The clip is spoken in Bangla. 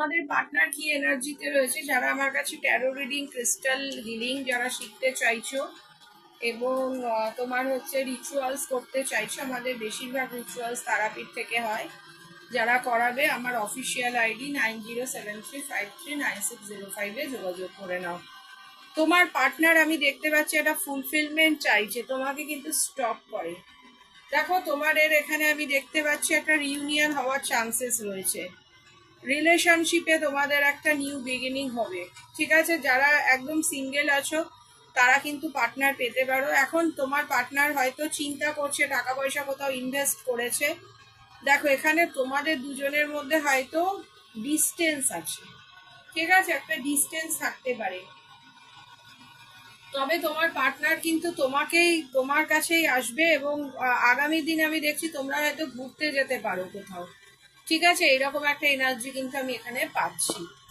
তোমাদের পার্টনার কি এনার্জিতে রয়েছে, যারা আমার কাছে ট্যারো রিডিং, ক্রিস্টাল হিলিং যারা শিখতে চাইছো এবং তোমার হচ্ছে রিচুয়ালস করতে চাইছো। আমাদের বেশিরভাগ রিচুয়ালস তারাপীঠ থেকে হয়। যারা করাবে আমার অফিসিয়াল আইডি 9073539605-এ যোগাযোগ করে নাও। তোমার পার্টনার আমি দেখতে পাচ্ছি একটা ফুলফিলমেন্ট চাইছে, তোমাকে কিন্তু স্টপ করে। দেখো তোমাদের এখানে আমি দেখতে পাচ্ছি একটা রিউনিয়ন হওয়ার চান্সেস রয়েছে। রিলেশনশিপে তোমাদের একটা নিউ বিগিনিং হবে। ঠিক আছে, যারা একদম সিঙ্গেল আছো তারা কিন্তু পার্টনার পেতে পারো। এখন তোমার পার্টনার হয়তো চিন্তা করছে, টাকা পয়সা কোথাও ইনভেস্ট করেছে। দেখো এখানে তোমাদের দুজনের মধ্যে হয়তো ডিস্টেন্স আছে। ঠিক আছে, একটা ডিস্টেন্স থাকতে পারে, তবে তোমার পার্টনার কিন্তু তোমার কাছেই আসবে এবং আগামী দিন আমি দেখছি তোমরা হয়তো ঘুরতে যেতে পারো কোথাও। ঠিক আছে, এরকম একটা এনার্জি কিন্তু আমি এখানে পাচ্ছি।